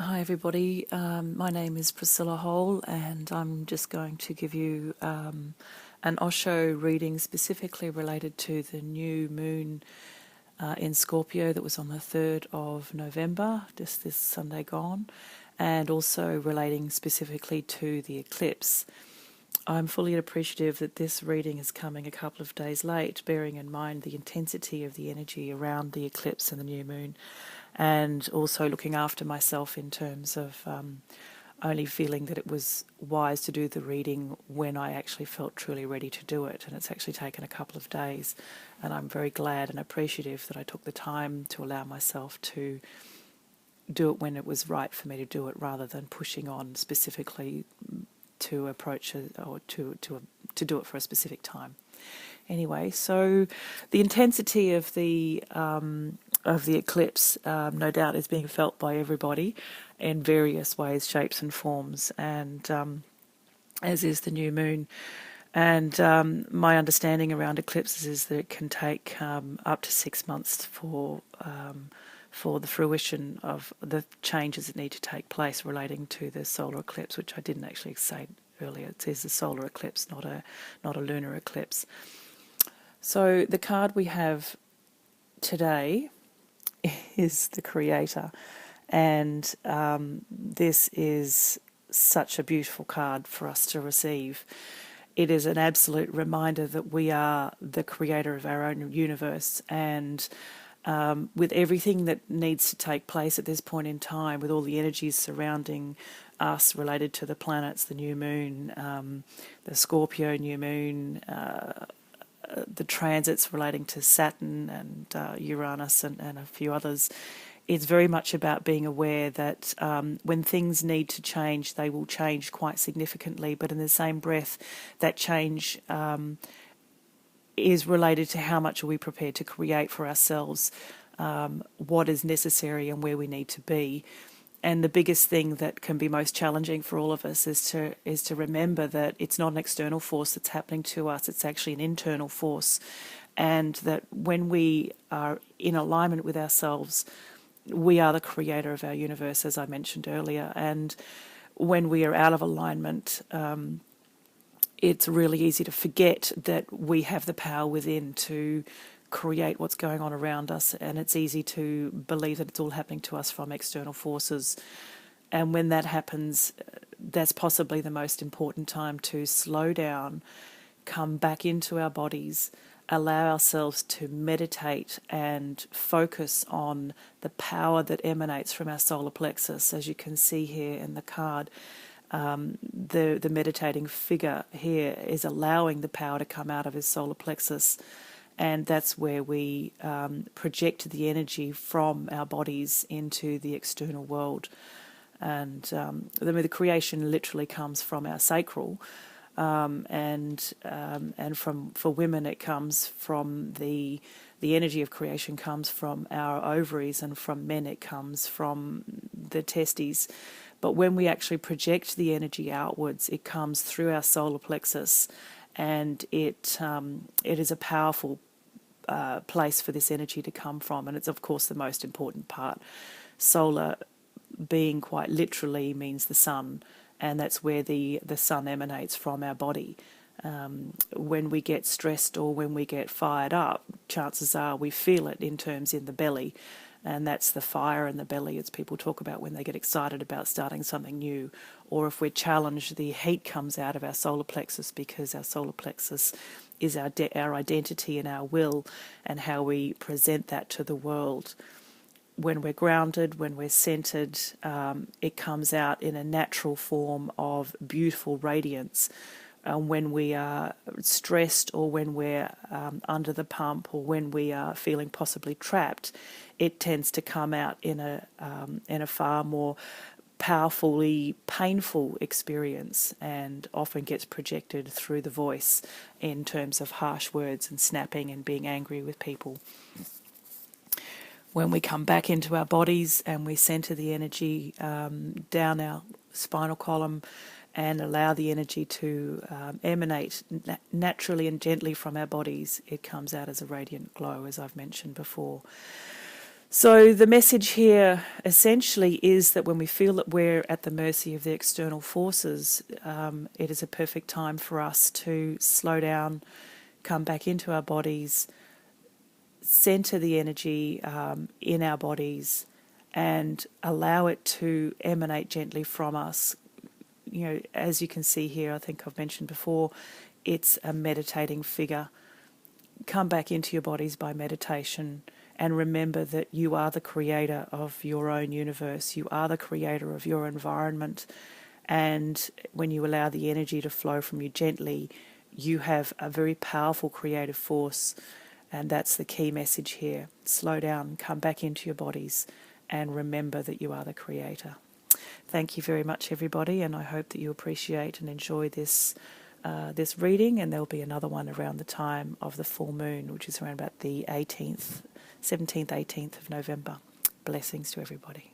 Hi everybody, my name is Priscilla Hole and I'm just going to give you an Osho reading specifically related to the new moon in Scorpio that was on the 3rd of November, just this Sunday gone, and also relating specifically to the eclipse. I'm fully appreciative that this reading is coming a couple of days late, bearing in mind the intensity of the energy around the eclipse and the new moon, and also looking after myself in terms of only feeling that it was wise to do the reading when I actually felt truly ready to do it. And it's actually taken a couple of days, and I'm very glad and appreciative that I took the time to allow myself to do it when it was right for me to do it, rather than pushing on specifically to approach it or to do it for a specific time. Anyway, so the intensity of the eclipse, no doubt, is being felt by everybody in various ways, shapes, and forms, and as is the new moon. And my understanding around eclipses is that it can take up to 6 months for the fruition of the changes that need to take place relating to the solar eclipse, which I didn't actually say earlier. It says the solar eclipse, not a lunar eclipse. So the card we have today is the Creator, and this is such a beautiful card for us to receive. It is an absolute reminder that we are the creator of our own universe, and with everything that needs to take place at this point in time, with all the energies surrounding us related to the planets, the new moon, the Scorpio new moon, the transits relating to Saturn and Uranus and a few others, it's very much about being aware that when things need to change, they will change quite significantly, but in the same breath, that change is related to how much are we prepared to create for ourselves, what is necessary and where we need to be. And the biggest thing that can be most challenging for all of us is to remember that it's not an external force that's happening to us, it's actually an internal force. And that when we are in alignment with ourselves, we are the creator of our universe, as I mentioned earlier. And when we are out of alignment, it's really easy to forget that we have the power within to create what's going on around us, and it's easy to believe that it's all happening to us from external forces. And when that happens, that's possibly the most important time to slow down, come back into our bodies, allow ourselves to meditate and focus on the power that emanates from our solar plexus. As you can see here in the card, the meditating figure here is allowing the power to come out of his solar plexus, and that's where we project the energy from our bodies into the external world. And the creation literally comes from our sacral, and for women it comes from the energy of creation comes from our ovaries, and from men it comes from the testes. But when we actually project the energy outwards, it comes through our solar plexus, and it is a powerful place for this energy to come from. And it's, of course, the most important part. Solar, being quite literally, means the sun, and that's where the sun emanates from our body. When we get stressed or when we get fired up, chances are we feel it in the belly. And that's the fire in the belly, as people talk about when they get excited about starting something new. Or if we're challenged, the heat comes out of our solar plexus, because our solar plexus is our identity and our will, and how we present that to the world. When we're grounded, when we're centered, it comes out in a natural form of beautiful radiance. When we are stressed, or when we're under the pump, or when we are feeling possibly trapped, it tends to come out in a far more powerfully painful experience, and often gets projected through the voice in terms of harsh words and snapping and being angry with people. When we come back into our bodies and we center the energy down our spinal column and allow the energy to emanate naturally and gently from our bodies, it comes out as a radiant glow, as I've mentioned before. So the message here essentially is that when we feel that we're at the mercy of the external forces, it is a perfect time for us to slow down, come back into our bodies, center the energy in our bodies, and allow it to emanate gently from us. You know, as you can see here, I think I've mentioned before, it's a meditating figure. Come back into your bodies by meditation and remember that you are the creator of your own universe. You are the creator of your environment. And when you allow the energy to flow from you gently, you have a very powerful creative force. And that's the key message here. Slow down, come back into your bodies, and remember that you are the creator. Thank you very much, everybody, and I hope that you appreciate and enjoy this reading, and there'll be another one around the time of the full moon, which is around about the 17th, 18th of November. Blessings to everybody.